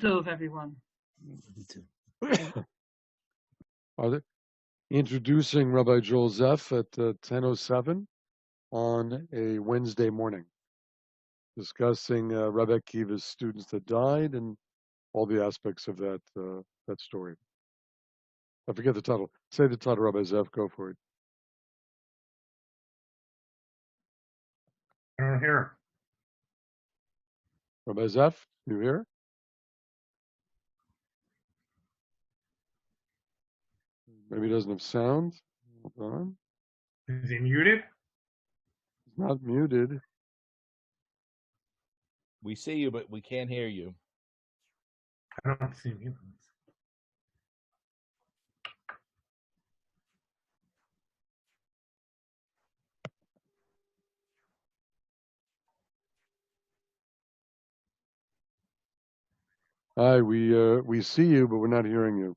Tov, everyone. Are they introducing Rabbi Joel Zeff at 10:07 on a Wednesday morning, discussing Rabbi Akiva's students that died and all the aspects of that story. I forget the title. Say the title, Rabbi Zeff. Go for it. I don't hear. Rabbi Zeff, you hear? Maybe he doesn't have sound. Hold on. Is he muted? He's not muted. We see you, but we can't hear you. I don't see him. Hi, we see you, but we're not hearing you.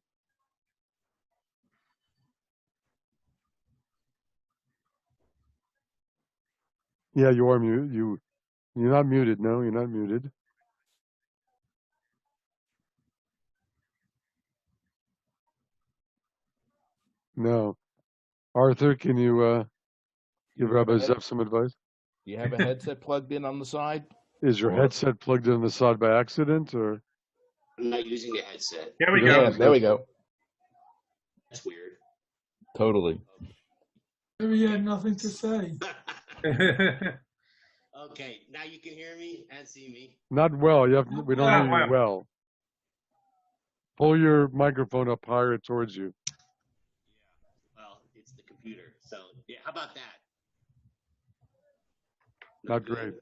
Yeah, you are muted. You're not muted. No, you're not muted. No. Arthur, can you give Rabbi Zeff some advice? Do you have a headset plugged in on the side? Is your headset plugged in the side by accident, or? I'm not using a headset. There we Yeah, go. there we go. That's weird. Totally. Maybe he had nothing to say. Okay, now you can hear me and see me. Not well. We don't hear you well. Pull your microphone up higher towards you. Yeah, well, it's the computer. So, yeah, how about that? Not great.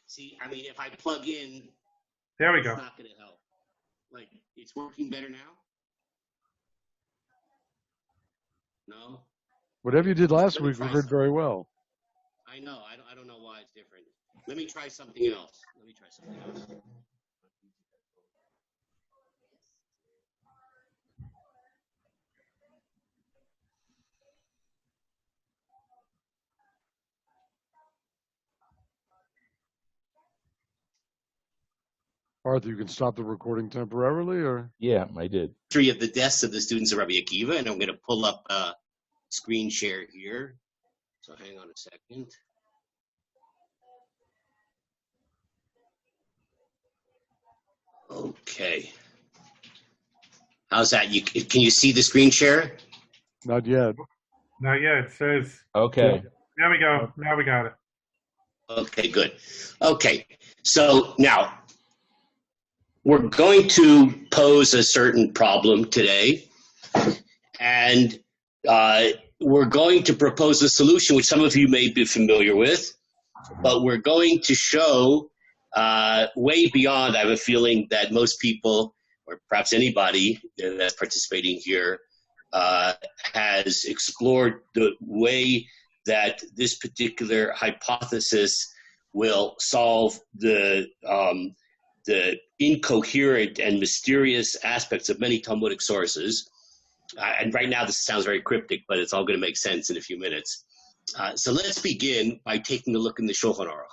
See, I mean, if I plug in, There we go. it's not going to help. Like, it's working better now? No? Whatever you did last week, we heard very well. I know. I don't know why it's different. Let me try something else. Arthur, you can stop the recording temporarily, or? Yeah, I did. Three of the deaths of the students of Rabbi Akiva, and I'm going to pull up a screen share here. So hang on a second. Okay. How's that? Can you see the screen share? Not yet. Not yet. It says. Okay. There we go. Now we got it. Okay, good. Okay, so now we're going to pose a certain problem today, and we're going to propose a solution which some of you may be familiar with, but we're going to show way beyond, I have a feeling that most people, or perhaps anybody that's participating here, has explored the way that this particular hypothesis will solve the incoherent and mysterious aspects of many Talmudic sources. And right now this sounds very cryptic, but it's all going to make sense in a few minutes. So let's begin by taking a look in the Shulchan Aruch.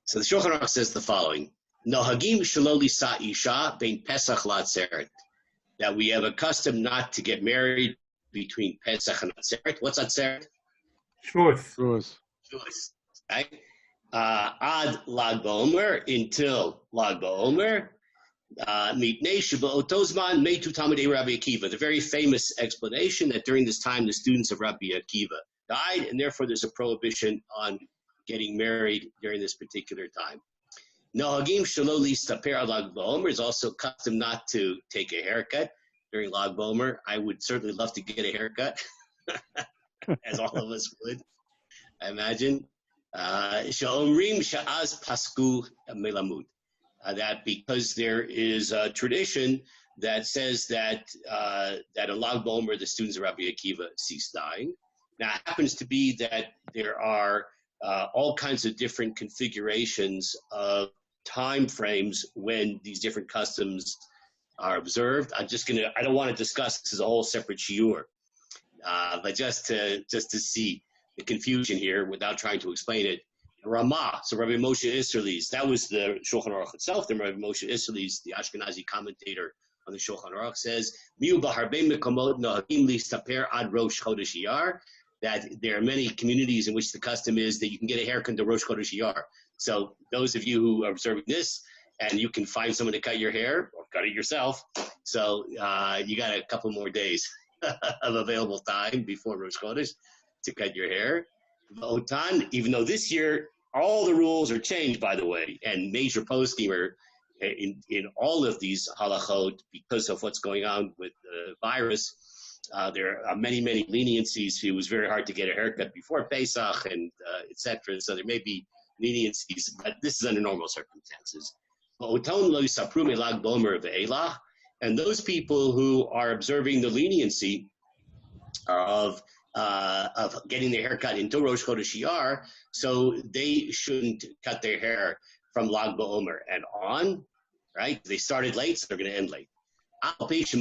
So the Shulchan Aruch says the following: Nohagim shelo lisa isha bein Pesach la'atzeret. That we have a custom not to get married between Pesach and Atzeret. What's Atzeret? Shavuos. Right? Ad Lag BaOmer, until Lag BaOmer. Mitnei shebe'oto zman metu Talmidei Rabbi Akiva. The very famous explanation that during this time the students of Rabbi Akiva died, and therefore there's a prohibition on getting married during this particular time. Nohagim shelo listaper ad Lag BaOmer is also custom not to take a haircut during Lag BaOmer. I would certainly love to get a haircut, as all of us would, I imagine. Sha'omrim sha'az pasku melamud. That because there is a tradition that says that that in Lag BaOmer the students of Rabbi Akiva cease dying. Now it happens to be that there are all kinds of different configurations of time frames when these different customs are observed. I don't want to discuss this as a whole separate shiur, but just to see the confusion here without trying to explain it. Ramah, so Rabbi Moshe Isserles, that was the Shulchan Aruch itself. Then Rabbi Moshe Isserles, the Ashkenazi commentator on the Shulchan Aruch, says, Miu b'harbe mekomot nohagim listaper ad Rosh Chodesh Iyar, that there are many communities in which the custom is that you can get a haircut to Rosh Chodesh Iyar. So those of you who are observing this, and you can find someone to cut your hair, or cut it yourself, so you got a couple more days of available time before Rosh Chodesh to cut your hair. Otan, even though this year all the rules are changed, by the way, and major poskim are in all of these halachot because of what's going on with the virus. There are many leniencies. It was very hard to get a haircut before Pesach and etc. So there may be leniencies, but this is under normal circumstances. And those people who are observing the leniency of getting their hair cut into Rosh Chodesh Iyar, so they shouldn't cut their hair from Lag BaOmer and on, right? They started late, so they're going to end late. Even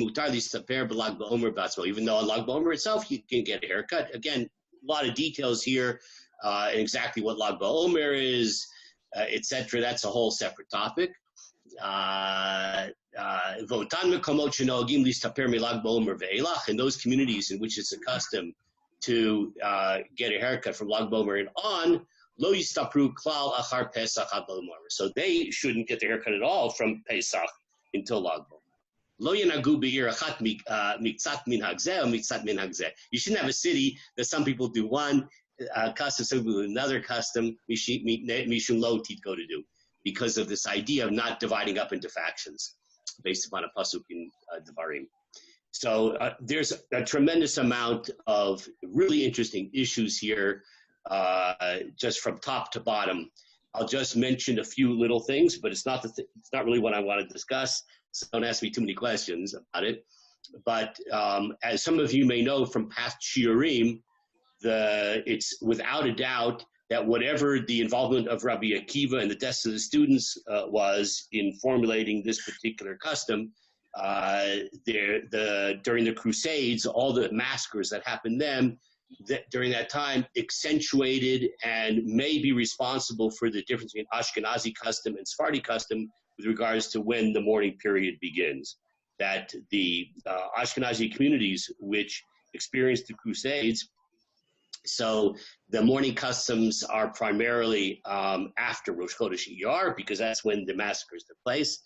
though on Lag BaOmer itself, you can get a haircut. Again, a lot of details here, and exactly what Lag BaOmer is, etc. That's a whole separate topic. In those communities in which it's a custom to get a haircut from Lag BaOmer and on, lo yistapru klal achar Pesach ad Lag BaOmer. So they shouldn't get their haircut at all from Pesach until Lag BaOmer. Lo yenagu be'ir achat miktzat minhag zeh or miktzat minhag zeh. You shouldn't have a city that some people do one custom, some people do another custom. Mishum lo titko to do, because of this idea of not dividing up into factions based upon a pasuk in Devarim. So there's a tremendous amount of really interesting issues here, just from top to bottom. I'll just mention a few little things, but it's not really what I want to discuss. So don't ask me too many questions about it. But as some of you may know from past shiurim, it's without a doubt that whatever the involvement of Rabbi Akiva and the rest of the students was in formulating this particular custom, during the Crusades, all the massacres that happened then, during that time, accentuated and may be responsible for the difference between Ashkenazi custom and Sephardi custom with regards to when the mourning period begins. That the Ashkenazi communities which experienced the Crusades, so the mourning customs are primarily after Rosh Chodesh Iyar, because that's when the massacres took place,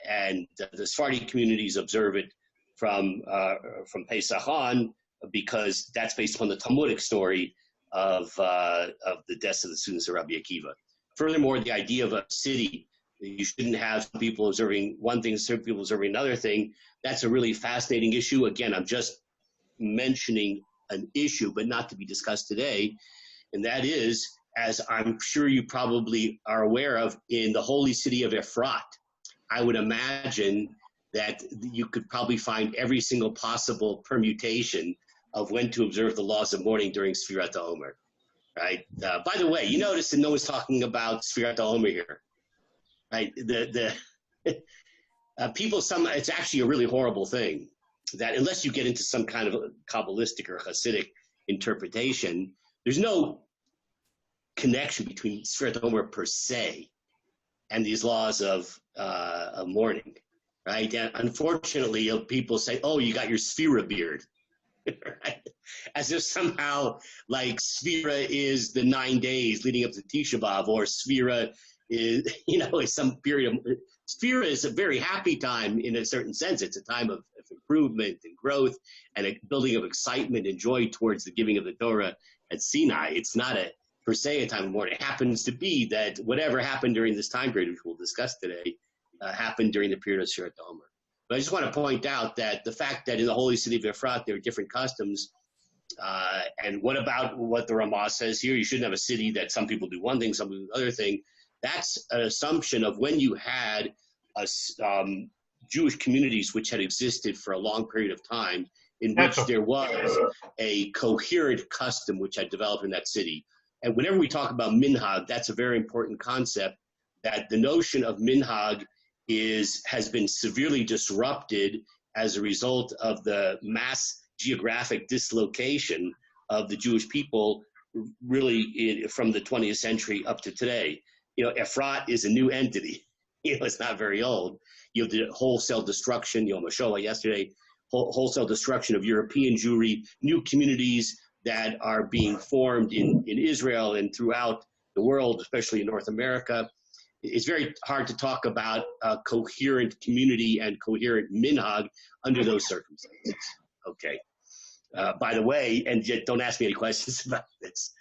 and the Sephardi communities observe it from Pesach on, because that's based upon the Talmudic story of the deaths of the students of Rabbi Akiva. Furthermore, the idea of a city, you shouldn't have some people observing one thing, certain people observing another thing. That's a really fascinating issue. Again, I'm just mentioning an issue, but not to be discussed today. And that is, as I'm sure you probably are aware of, in the holy city of Efrat, I would imagine that you could probably find every single possible permutation of when to observe the laws of mourning during Sfirat HaOmer, right? By the way, you notice that no one's talking about Sfirat HaOmer here, right? People, it's actually a really horrible thing that unless you get into some kind of Kabbalistic or Hasidic interpretation, there's no connection between Sfirat HaOmer per se and these laws of mourning, right? And unfortunately, people say, oh, you got your Sfira beard, right? As if somehow, like, Sfira is the 9 days leading up to Tisha B'Av, or Sfira is, is some period of, Sfira is a very happy time in a certain sense. It's a time of improvement and growth and a building of excitement and joy towards the giving of the Torah at Sinai. It's not per se a time of mourning. It happens to be that whatever happened during this time period, which we'll discuss today, happened during the period of Sfirat HaOmer. But I just want to point out that the fact that in the holy city of Efrat there are different customs, and what about what the Ramah says here? You shouldn't have a city that some people do one thing, some people do another thing. That's an assumption of when you had Jewish communities which had existed for a long period of time, in which there was a coherent custom which had developed in that city. And whenever we talk about minhag, that's a very important concept, that the notion of minhag has been severely disrupted as a result of the mass geographic dislocation of the Jewish people really from the 20th century up to today. Efrat is a new entity. It's not very old. You have the wholesale destruction, Yom HaShoah yesterday, wholesale destruction of European Jewry, new communities that are being formed in Israel and throughout the world, especially in North America. It's very hard to talk about a coherent community and coherent minhag under those circumstances. Okay. By the way, and don't ask me any questions about this,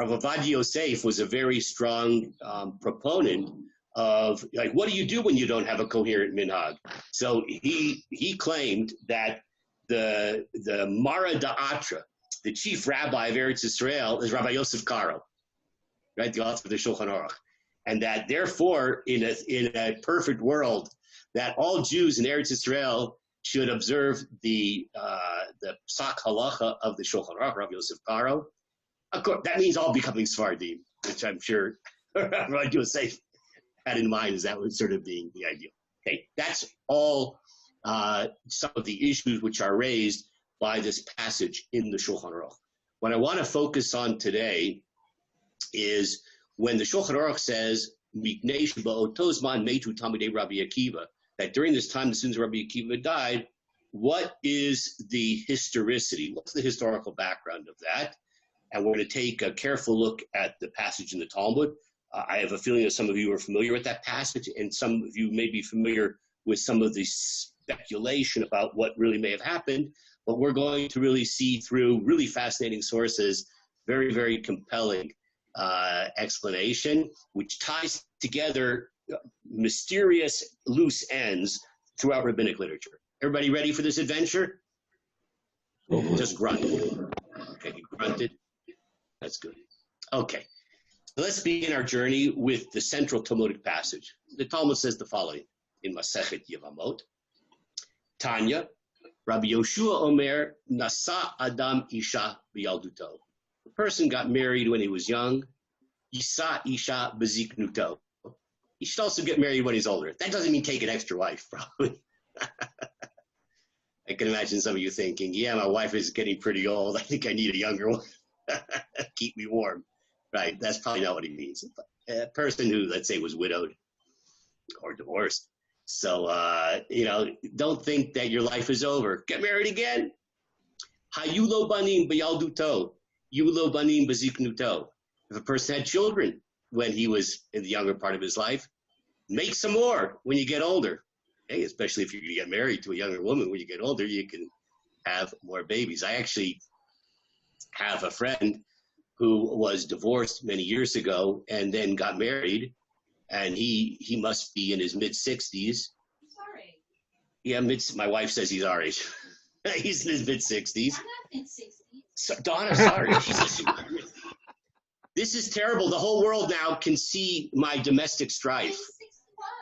Rav Ovadia Yosef was a very strong proponent of, like, what do you do when you don't have a coherent minhag? So he claimed that the Mara Da'atra, the chief rabbi of Eretz Israel, is Rabbi Yosef Karo, right, the author of the Shulchan Aruch, and that therefore, in a perfect world, that all Jews in Eretz Israel should observe the Psak Halacha of the Shulchan Aruch, Rabbi Yosef Karo. Of course, that means all becoming Sephardim, which I'm sure Rabbi Yosef had in mind as that was sort of being the ideal. Okay, that's all some of the issues which are raised by this passage in the Shulchan Aruch. What I want to focus on today is when the Shulchan Aruch says, Miknei sheba'oto zman metu talmidei Rabbi Akiva, that during this time the students of Rabbi Akiva died, what is the historicity? What's the historical background of that? And we're going to take a careful look at the passage in the Talmud. I have a feeling that some of you are familiar with that passage, and some of you may be familiar with some of the speculation about what really may have happened, but we're going to really see through really fascinating sources, very, very compelling explanation, which ties together mysterious loose ends throughout rabbinic literature. Everybody ready for this adventure? Just grunt. Okay, you grunted. That's good. Okay, so let's begin our journey with the central Talmudic passage. The Talmud says the following in Masechet Yevamot. Tanya, Rabbi Yoshua Omer, Nasa Adam Isha B'Yalduto. The person got married when he was young. Yisa Isha B'Ziknuto. He should also get married when he's older. That doesn't mean take an extra wife, probably. I can imagine some of you thinking, yeah, my wife is getting pretty old. I think I need a younger one. Keep me warm. Right, that's probably not what he means. A person who, let's say, was widowed or divorced. So, don't think that your life is over. Get married again. Hayulo banim b'yalduto, yulo banim b'ziknuto. If a person had children when he was in the younger part of his life, make some more when you get older. Okay? Especially if you're going to get married to a younger woman when you get older, you can have more babies. I actually have a friend who was divorced many years ago and then got married, and he must be in his mid-60s. Sorry. Yeah, my wife says he's our age. He's in his mid-60s. I'm not mid-60s. So, Donna, sorry. This is terrible. The whole world now can see my domestic strife.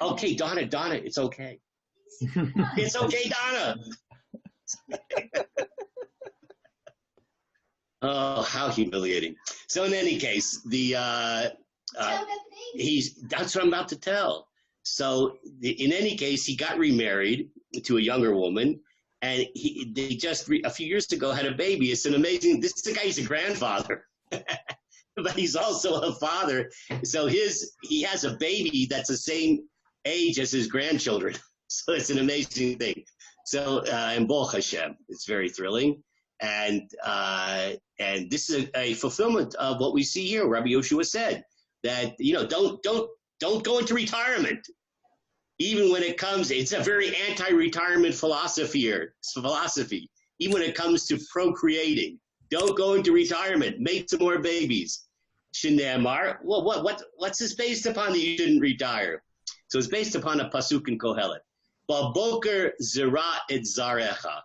I'm 61. Okay, Donna, it's okay. It's okay, Donna. Oh, how humiliating. So in any case, that's what I'm about to tell. So in any case, he got remarried to a younger woman, and they just a few years ago had a baby. It's an amazing, this is a guy, he's a grandfather, but he's also a father. So he has a baby that's the same age as his grandchildren. So it's an amazing thing. So, and Baruch Hashem, it's very thrilling. And this is a fulfillment of what we see here. Rabbi Yoshua said that, don't go into retirement. Even when it comes, it's a very anti-retirement philosophy here. It's philosophy. Even when it comes to procreating, don't go into retirement. Make some more babies. Shneamar. Well, what's this based upon that you shouldn't retire? So it's based upon a pasuk in Kohelet. Baboker zera et zarecha.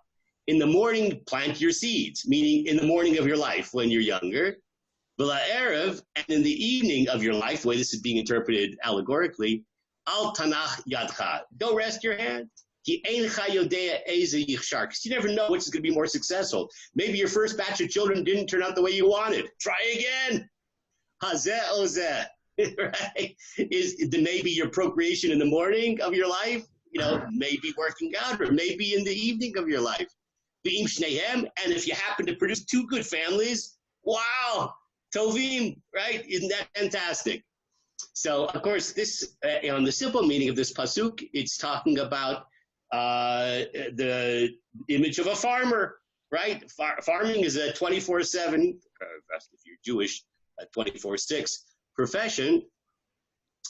In the morning, plant your seeds, meaning in the morning of your life when you're younger. V'la erev, and in the evening of your life, the way this is being interpreted allegorically, al tanach yadcha. Don't rest your hand. Ki eincha yodea eze yichshar. Because you never know which is going to be more successful. Maybe your first batch of children didn't turn out the way you wanted. Try again. Hazeh ozeh. Right? Maybe your procreation in the morning of your life, maybe working out, or maybe in the evening of your life. And if you happen to produce two good families, wow, Tovim, right? Isn't that fantastic? So, of course, this, on the simple meaning of this pasuk, it's talking about the image of a farmer, right? Farming is a 24/7, if you're Jewish, a 24/6 profession.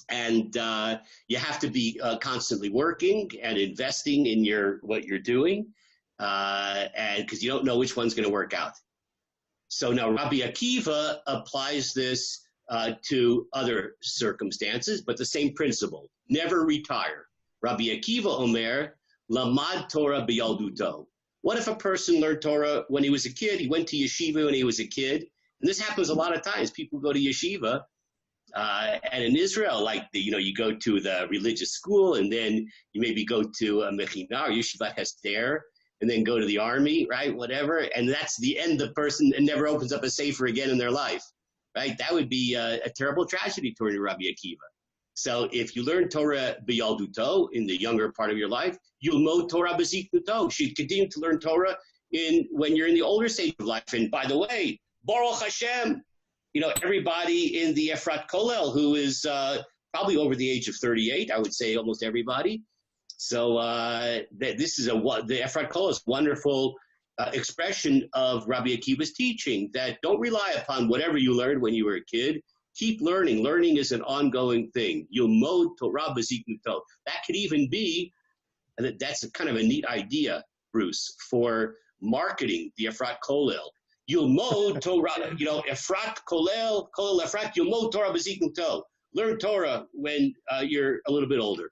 And you have to be constantly working and investing in what you're doing, and because you don't know which one's going to work out. So now Rabbi Akiva applies this to other circumstances, but the same principle: never retire. Rabbi Akiva Omer, Lamad Torah b'yalduto. What if a person learned Torah when he was a kid? He went to yeshiva when he was a kid, and this happens a lot of times. People go to yeshiva. And in Israel, like you go to the religious school, and then you maybe go to a mechina or yeshiva hester, and then go to the army, right? Whatever, and that's the end. The person and never opens up a sefer again in their life, right? That would be a terrible tragedy toward Rabbi Akiva. So if you learn Torah b'yalduto in the younger part of your life, you'll know Torah b'ziknuto. You should continue to learn Torah when you're in the older stage of life. And by the way, Baruch Hashem. Everybody in the Efrat Kollel who is probably over the age of 38, I would say almost everybody. So this is the Efrat Kollel is a wonderful expression of Rabbi Akiva's teaching, that don't rely upon whatever you learned when you were a kid. Keep learning. Learning is an ongoing thing. Yomod Torah b'ziknuto. That could even be, that's a kind of a neat idea, Bruce, for marketing the Efrat Kollel. Yomod Torah, Efrat Kollel Efrat, Yomod Torah b'ziknuto. Learn Torah when you're a little bit older.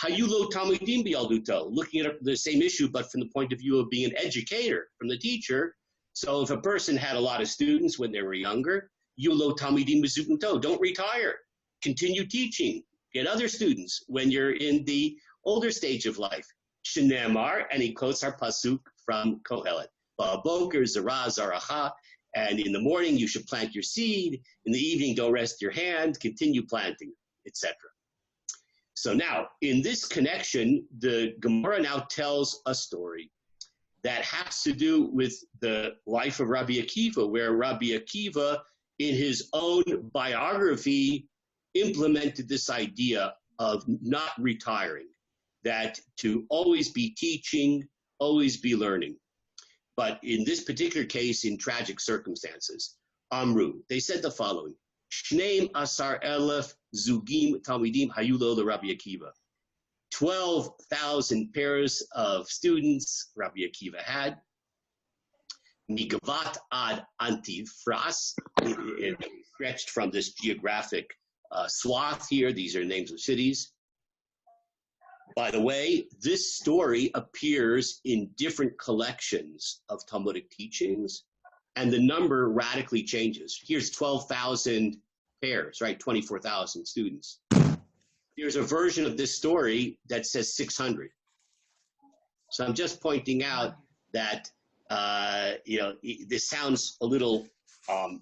Hayulo Talmidim b'yalduto, looking at the same issue, but from the point of view of being an educator, from the teacher. So if a person had a lot of students when they were younger, Yulo Talmidim b'ziknuto, don't retire. Continue teaching. Get other students when you're in the older stage of life. Shenemar, and he quotes our pasuk from Kohelet. Boker zara zaracha, and in the morning you should plant your seed. In the evening, don't rest your hand. Continue planting, etc. So now, in this connection, the Gemara now tells a story that has to do with the life of Rabbi Akiva, where Rabbi Akiva, in his own biography, implemented this idea of not retiring, that to always be teaching, always be learning. But in this particular case, in tragic circumstances, Amru, they said the following: Shneim asar elef zugim talmidim hayulo le Rabbi Akiva. 12,000 pairs of students Rabbi Akiva had. Migavat ad antifras, it stretched from this geographic swath here. These are names of cities. By the way, this story appears in different collections of Talmudic teachings, and the number radically changes. Here's 12,000 pairs, right? 24,000 students. There's a version of this story that says 600. So I'm just pointing out that, this sounds a little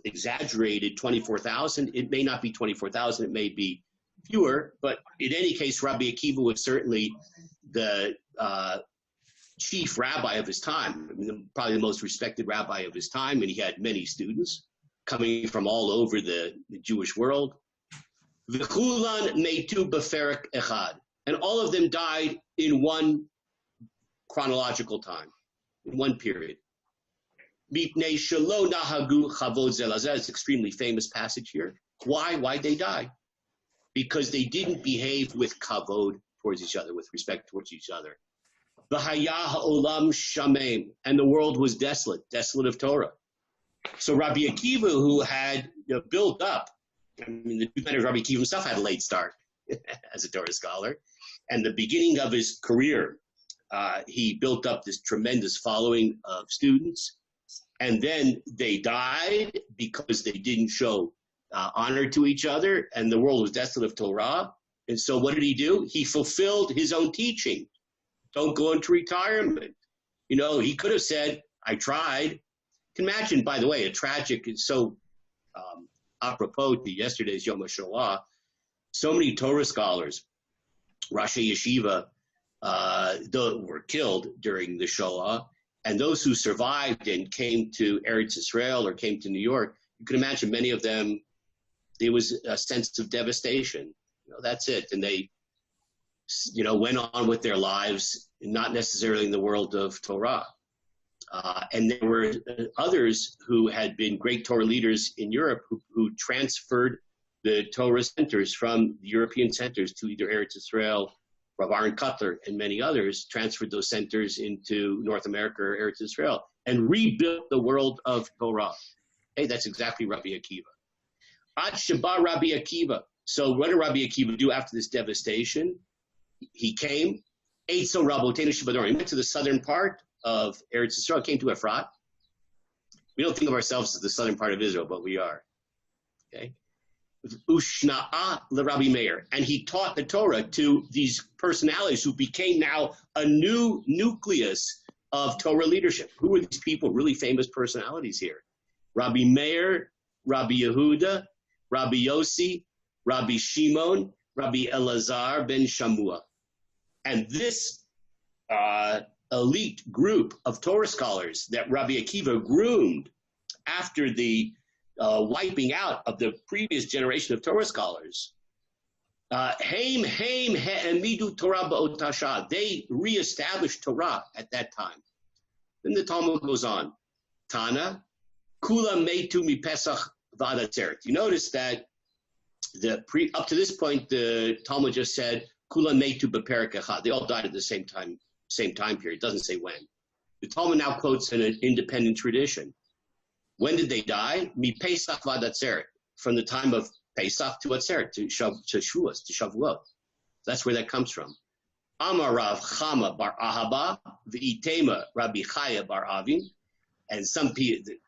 exaggerated, 24,000. It may not be 24,000. It may be fewer, but in any case, Rabbi Akiva was certainly the chief rabbi of his time, probably the most respected rabbi of his time, and he had many students coming from all over the Jewish world. V'chulan meitu b'ferek echad, and all of them died in one chronological time, in one period. Mipnei shelo nahagu chavod ze lazer. It's an extremely famous passage here. Why? Why'd they die? Because they didn't behave with kavod towards each other, with respect towards each other. V'haya ha'olam shamem, and the world was desolate of Torah. So Rabbi Akiva, who had built up, the Rebbe Rabbi Akiva himself had a late start as a Torah scholar, and the beginning of his career, he built up this tremendous following of students, and then they died because they didn't show honor to each other, and the world was desolate of Torah. And so what did he do? He fulfilled his own teaching. Don't go into retirement. He could have said, I tried. You can imagine, by the way, a tragic, it's so apropos to yesterday's Yom HaShoah, so many Torah scholars, Rashi Yeshiva, were killed during the Shoah, and those who survived and came to Eretz Israel or came to New York, you can imagine many of them, there was a sense of devastation. That's it. And they, went on with their lives, not necessarily in the world of Torah. And there were others who had been great Torah leaders in Europe who transferred the Torah centers from the European centers to either Eretz Israel, Rabbi Aaron Cutler, and many others transferred those centers into North America or Eretz Israel and rebuilt the world of Torah. Hey, that's exactly Rabbi Akiva. Ad Sheba Rabbi Akiva. So what did Rabbi Akiva do after this devastation? He came, Eitzo Rabotenu Shebadorim. He went to the southern part of Eretz Israel, came to Efrat. We don't think of ourselves as the southern part of Israel, but we are. Okay. Ushna'a Rabbi Meir. And he taught the Torah to these personalities who became now a new nucleus of Torah leadership. Who are these people? Really famous personalities here. Rabbi Meir, Rabbi Yehuda, Rabbi Yossi, Rabbi Shimon, Rabbi Elazar ben Shamua. And this elite group of Torah scholars that Rabbi Akiva groomed after the wiping out of the previous generation of Torah scholars, they reestablished Torah at that time. Then the Talmud goes on. Tana, Kula Meitu Mi Pesach V'ad Atzeret. You notice that up to this point, the Talmud just said, Kula Meitu B'Perek Echad. They all died at the same time period. It doesn't say when. The Talmud now quotes an independent tradition. When did they die? Mi Pesach V'ad Atzeret. From the time of Pesach to Atzeret, to Shavuot. That's where that comes from. Amar Rav Chama bar Ahaba, V'itema Rabbi Chaya bar Avin. And some people, the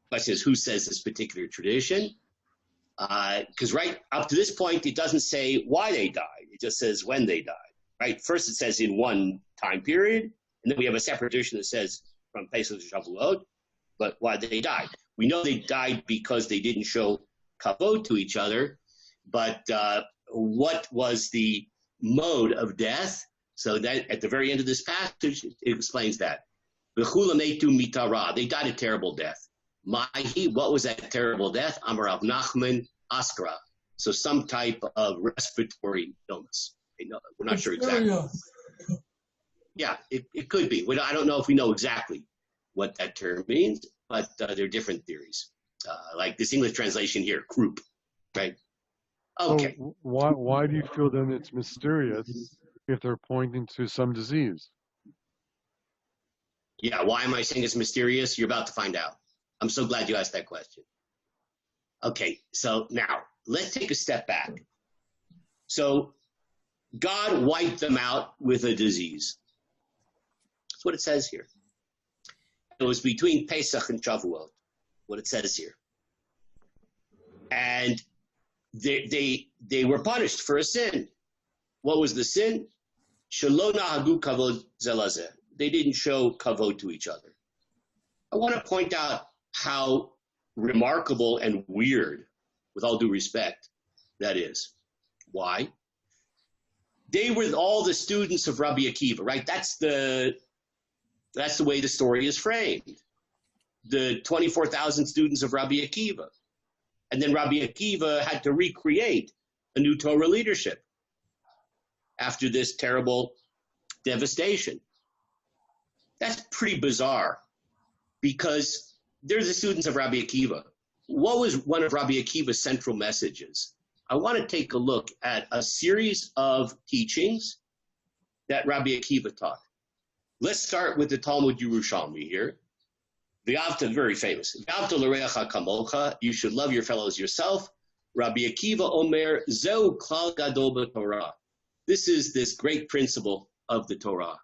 question is, who says this particular tradition? Because right up to this point, it doesn't say why they died. It just says when they died, right? First, it says in one time period, and then we have a separate tradition that says from Pesach to Shavuot, but why they died. We know they died because they didn't show kavod to each other, but what was the mode of death? So that at the very end of this passage, it explains that. They died a terrible death. Mahi, what was that terrible death? Amar Rav Nachman Askara. So some type of respiratory illness. We're not sure exactly. Yeah, it could be. I don't know if we know exactly what that term means, but there are different theories. Like this English translation here, croup, right? Okay. So why do you feel then it's mysterious if they're pointing to some disease? Yeah, why am I saying it's mysterious? You're about to find out. I'm so glad you asked that question. Okay, so now let's take a step back. So God wiped them out with a disease. That's what it says here. It was between Pesach and Shavuot, what it says here. And they were punished for a sin. What was the sin? Shelo nahagu kavod zelazeh. They didn't show kavod to each other. I want to point out how remarkable and weird, with all due respect, that is. Why? They were all the students of Rabbi Akiva, right? That's the way the story is framed. The 24,000 students of Rabbi Akiva. And then Rabbi Akiva had to recreate a new Torah leadership after this terrible devastation. That's pretty bizarre because they're the students of Rabbi Akiva. What was one of Rabbi Akiva's central messages? I want to take a look at a series of teachings that Rabbi Akiva taught. Let's start with the Talmud Yerushalmi here. V'yavta, very famous. V'yavta l'reacha kamocha, you should love your fellows yourself. Rabbi Akiva omer, zeu klal gadol b'Torah. This is this great principle of the Torah.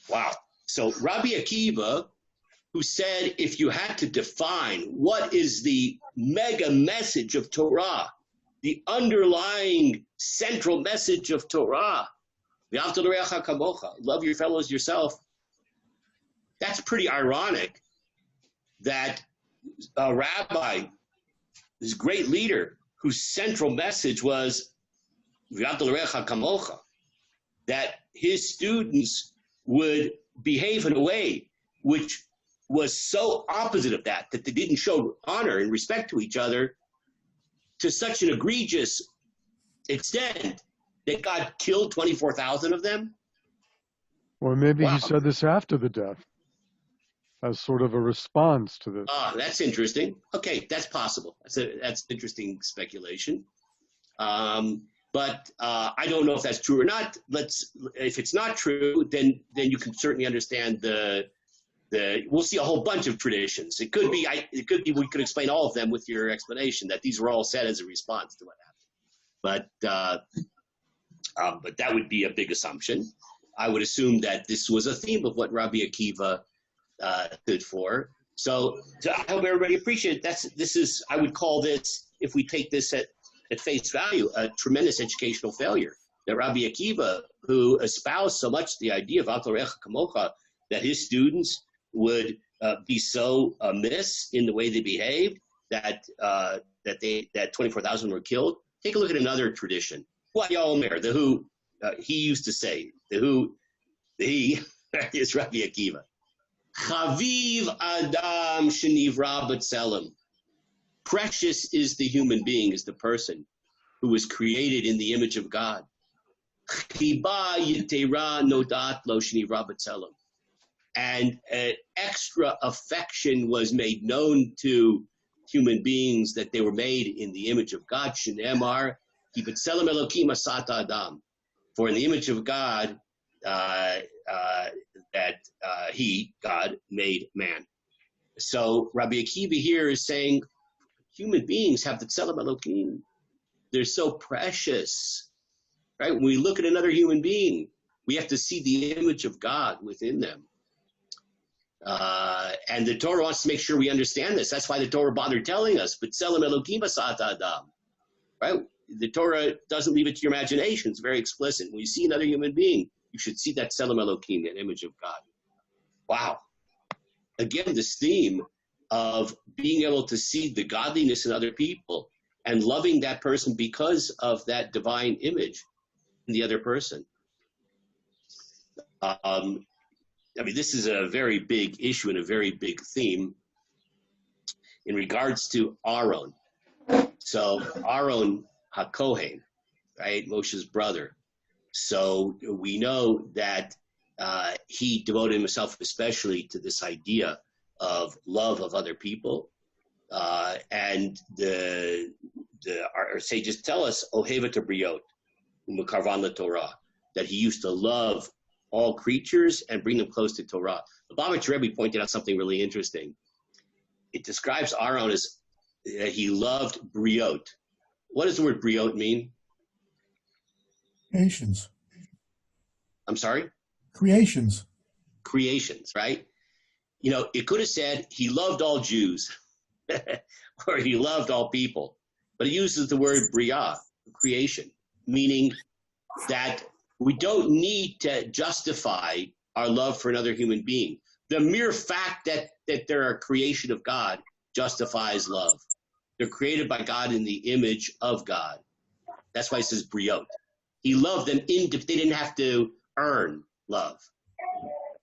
Wow. So Rabbi Akiva, who said if you had to define what is the mega message of Torah, the underlying central message of Torah, v'yavta l'reacha kamocha, love your fellows yourself. That's pretty ironic that a rabbi, this great leader, whose central message was v'yavta l'reacha kamocha, that his students would behave in a way which was so opposite of that they didn't show honor and respect to each other to such an egregious extent that God killed 24,000 of them? Or maybe Wow. he said this after the death as sort of a response to this. That's interesting. Okay, that's possible. That's interesting speculation. But I don't know if that's true or not. If it's not true, then you can certainly understand we'll see a whole bunch of traditions. It could be we could explain all of them with your explanation that these were all said as a response to what happened. But that would be a big assumption. I would assume that this was a theme of what Rabbi Akiva stood for. So I hope everybody appreciates it. I would call this, if we take this at face value, a tremendous educational failure. That Rabbi Akiva, who espoused so much the idea of Al-Torecha Kamocha, that his students would be so amiss in the way they behaved that 24,000 were killed. Take a look at another tradition. Omer, the who he used to say, he is Rabbi Akiva. Chaviv Adam Shenivra B'Tselem. Precious is the human being, is the person who was created in the image of God. Chiba Yitera Nodat Lo Shenivra B'Tselem. And an extra affection was made known to human beings that they were made in the image of God. Shenemar Ki B'Tselem Elokim Asat Adam. For in the image of God, God, made man. So Rabbi Akiva here is saying human beings have the Tselem Elokim. They're so precious, right? When we look at another human being, we have to see the image of God within them. And the Torah wants to make sure we understand this. That's why the Torah bothered telling us, but Tselem Elokim Asat Adam, right? The Torah doesn't leave it to your imagination. It's very explicit. When you see another human being, you should see that Tselem Elokim, that image of God. Wow. Again, this theme of being able to see the godliness in other people and loving that person because of that divine image in the other person. This is a very big issue and a very big theme in regards to Aaron. So Aaron HaKohen, right, Moshe's brother. So we know that he devoted himself especially to this idea of love of other people. And our sages tell us, Ohevet Briot, Umakarvan LaTorah, that he used to love all creatures and bring them close to Torah. The Lubavitch Rebbe pointed out something really interesting. It describes Aaron as he loved Briot. What does the word Briot mean? Creations. I'm sorry? Creations, right? You know, it could have said he loved all Jews or he loved all people, but it uses the word Bria, creation, meaning that we don't need to justify our love for another human being. The mere fact that they're a creation of God justifies love. They're created by God in the image of God. That's why it says Briot. He loved them they didn't have to earn love,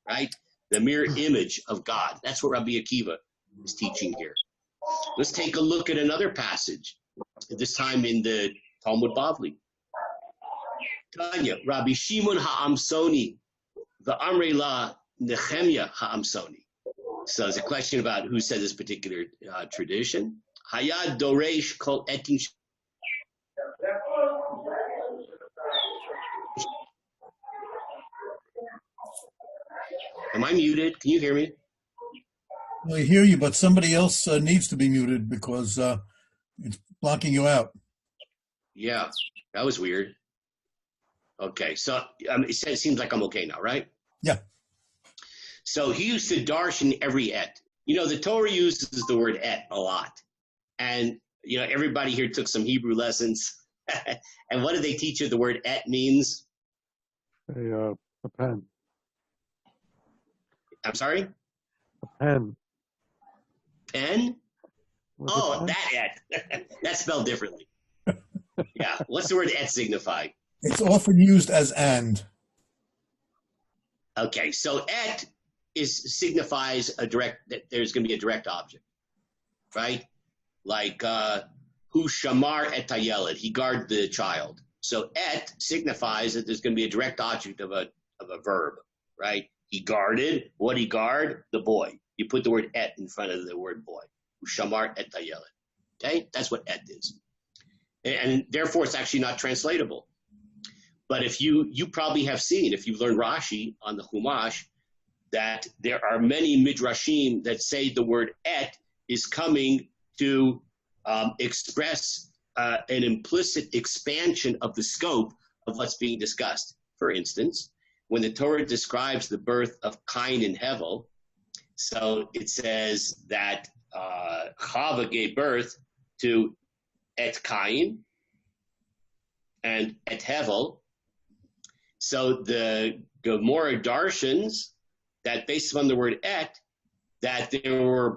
right? The mere image of God. That's what Rabbi Akiva is teaching here. Let's take a look at another passage, this time in the Talmud Bavli. Tanya, Rabbi Shimon Ha'amsoni, the Amrei La Nehemiah Ha'amsoni. So there's a question about who said this particular tradition. Hayad Doresh Kol Etin. Am I muted? Can you hear me? I hear you, but somebody else needs to be muted because it's blocking you out. Yeah, that was weird. Okay, so it seems like I'm okay now, right? Yeah. So he used to darshan every et. You know, the Torah uses the word et a lot. And, you know, everybody here took some Hebrew lessons. And what did they teach you the word et means? A pen. I'm sorry? A pen. Pen? What's Oh, a pen? that et. That's spelled differently. Yeah. What's the word et signify? It's often used as and. Okay, so et signifies that there's going to be a direct object, right? Like hu shamar et hayeled, he guarded the child. So et signifies that there's going to be a direct object of a verb, right? He guarded. What he guard? The boy. You put the word et in front of the word boy. Hu shamar et hayeled. Okay, that's what et is, and therefore it's actually not translatable. But if you probably have seen, if you've learned Rashi on the Chumash, that there are many midrashim that say the word et is coming to express an implicit expansion of the scope of what's being discussed. For instance, when the Torah describes the birth of Cain and Hevel, so it says that Chava gave birth to et Cain and et Hevel. So the Gemara darshans that based on the word et, that there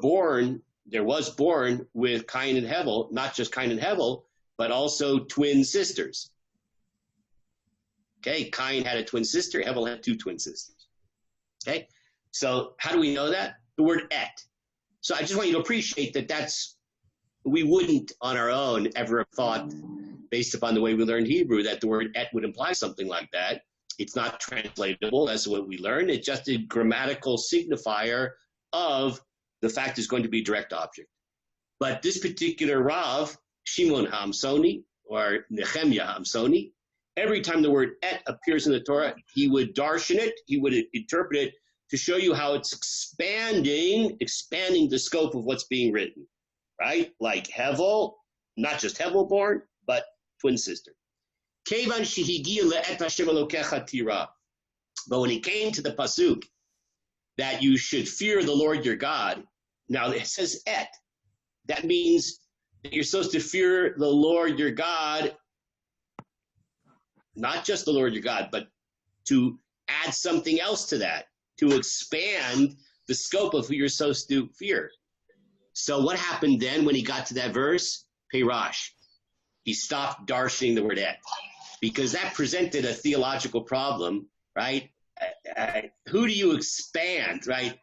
was born with Cain and Hevel, not just Cain and Hevel, but also twin sisters. Okay, Cain had a twin sister, Hevel had two twin sisters. Okay, so how do we know that? The word et. So I just want you to appreciate we wouldn't on our own ever have thought, based upon the way we learned Hebrew, that the word et would imply something like that. It's not translatable, that's what we learned. It's just a grammatical signifier of the fact there's going to be a direct object. But this particular Rav, Shimon HaAmsoni, or Nehemiah HaAmsoni, every time the word et appears in the Torah, he would darshan it, he would interpret it to show you how it's expanding the scope of what's being written, right? Like Hevel, not just Hevel born, but twin sister. But when he came to the pasuk that you should fear the Lord your God, now it says et. That means that you're supposed to fear the Lord your God, not just the Lord your God, but to add something else to that, to expand the scope of who you're supposed to fear. So what happened then when he got to that verse? Peirash. He stopped darshaning the word et, because that presented a theological problem, right? Who do you expand, right?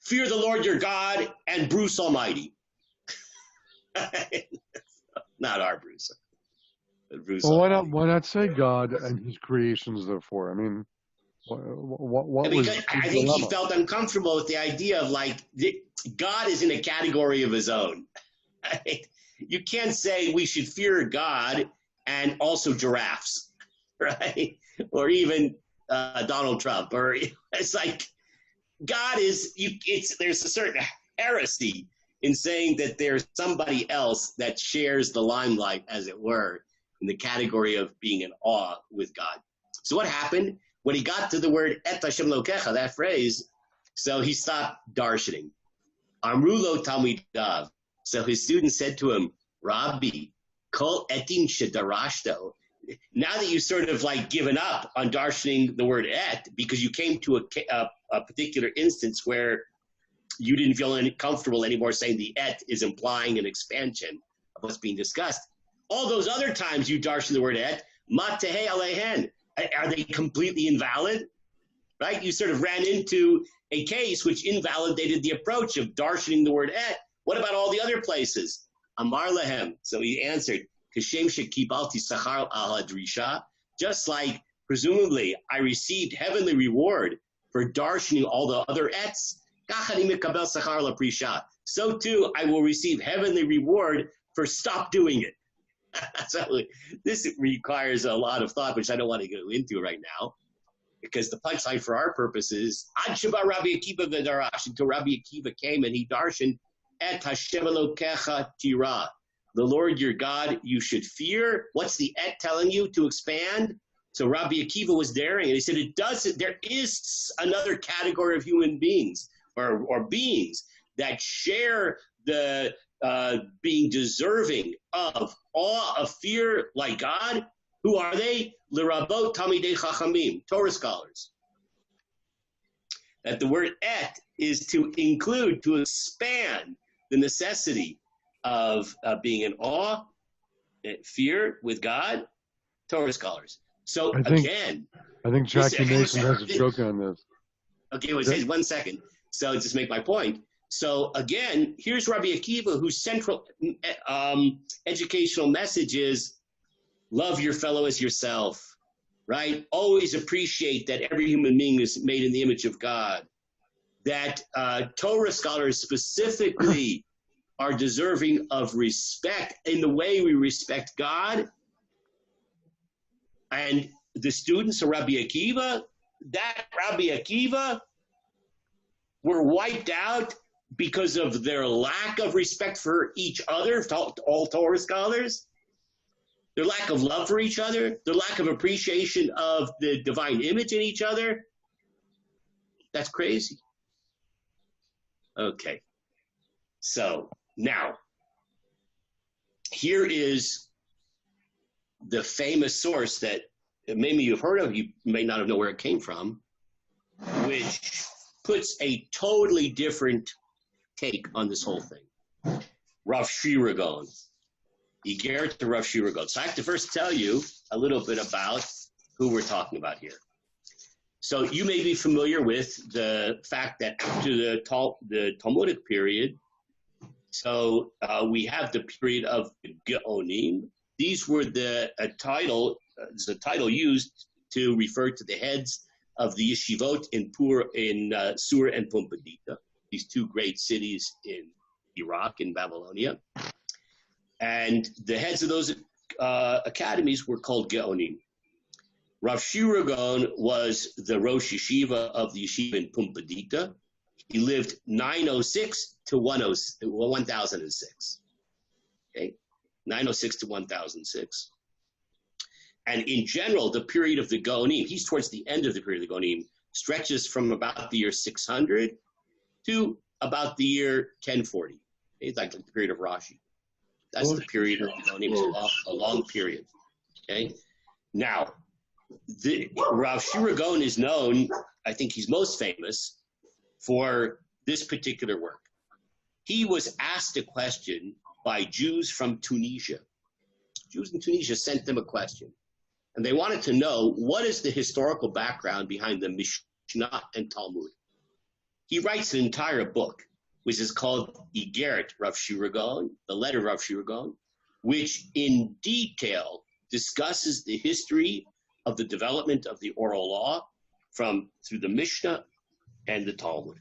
Fear the Lord your God and Bruce Almighty. Not our Bruce. But Bruce Almighty. Why not say God and his creations, therefore? I mean, what was I think he felt uncomfortable with the idea of God is in a category of his own. Right? You can't say we should fear God and also giraffes, right? Or even Donald Trump. Or it's like God is. There's a certain heresy in saying that there's somebody else that shares the limelight, as it were, in the category of being in awe with God. So what happened when he got to the word et Hashem Elokecha, that phrase? So he stopped darshaning. Amru lo talmidav. So his students said to him, Rabbi, kol etin shedarashto. Now that you've sort of given up on darshaning the word et, because you came to a particular instance where you didn't feel comfortable anymore saying the et is implying an expansion of what's being discussed. All those other times you darshan the word et, matehe alehen, are they completely invalid? Right? You sort of ran into a case which invalidated the approach of darshaning the word et. What about all the other places? Amar lehem. So he answered, Kashem shekibalti sachar al hadrisha. Just like, presumably, I received heavenly reward for darshaning all the other ets. So too, I will receive heavenly reward for stop doing it. So this requires a lot of thought, which I don't want to go into right now, because the punchline for our purposes, Ad Sheba Rabbi Akiva v'darash, until Rabbi Akiva came and he darshaned et Hashem Elokecha tira. The Lord your God you should fear. What's the et telling you to expand? So Rabbi Akiva was daring, and he said there is another category of human beings or beings that share the being deserving of awe, of fear like God. Who are they? L'rabot Talmidei Chachamim, Torah scholars. That the word et is to include, to expand the necessity of being in awe, fear with God, Torah scholars. So I think Jackie Mason has a joke on this. Okay, well, it says 1 second. So just make my point. So again, here's Rabbi Akiva, whose central educational message is love your fellow as yourself, right? Always appreciate that every human being is made in the image of God. That Torah scholars specifically are deserving of respect in the way we respect God. And the students of Rabbi Akiva, were wiped out because of their lack of respect for each other, all Torah scholars, their lack of love for each other, their lack of appreciation of the divine image in each other. That's crazy. Okay. So now, here is the famous source that maybe you've heard of, you may not have known where it came from, which puts a totally different take on this whole thing. Rav Shiragon. Igeret to Rav Shiragon. So I have to first tell you a little bit about who we're talking about here. So you may be familiar with the fact that after the Talmudic period, so we have the period of Geonim. These were the title used to refer to the heads of the yeshivot in Sur and Pumbedita, these two great cities in Iraq and Babylonia. And the heads of those academies were called Geonim. Rav Shiragon was the Rosh Yeshiva of the yeshiva in Pumbedita. He lived 906 to 1006. Okay, 906 to 1006. And in general, the period of the Geonim, he's towards the end of the period of the Geonim, stretches from about the year 600 to about the year 1040. It's like the period of Rashi. That's the period of the Geonim. It's a long period. Okay. Now, Rav Shiragon is known, I think he's most famous for this particular work. He was asked a question by Jews from Tunisia. Jews in Tunisia sent them a question, and they wanted to know what is the historical background behind the Mishnah and Talmud. He writes an entire book, which is called Igeret Rav Shiragon, the letter of Rav Shiragon, which in detail discusses the history of the development of the oral law through the Mishnah and the Talmud.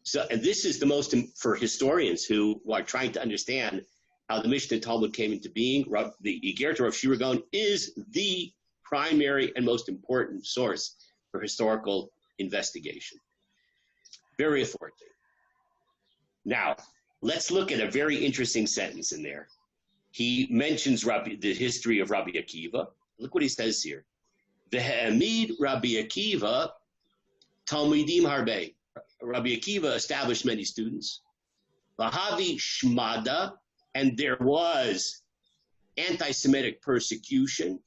So, and this is the most, for historians who are trying to understand how the Mishnah and Talmud came into being, the Igeret Rav Shiragon is the primary and most important source for historical investigation. Very authoritative. Now, let's look at a very interesting sentence in there. He mentions the history of Rabbi Akiva. Look what he says here. V'ha'amid Rabbi Akiva Talmidim harbe. Rabbi Akiva established many students. V'havi shmada, and there was anti-Semitic persecution.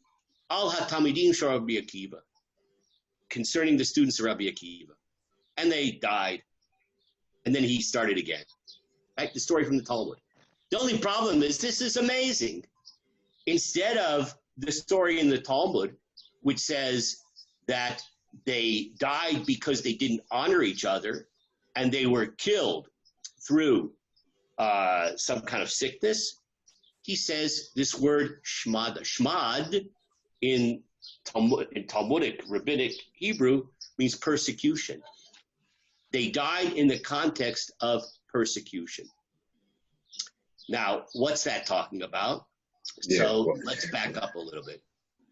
Al ha-talmidim shel Rabbi Akiva, concerning the students of Rabbi Akiva. And they died. And then he started again. Right? The story from the Talmud. The only problem is this is amazing. Instead of the story in the Talmud, which says that they died because they didn't honor each other and they were killed through some kind of sickness, he says this word shmad. Shmad in Talmudic, rabbinic Hebrew means persecution. They died in the context of persecution. Now, what's that talking about? Yeah. So let's back up a little bit.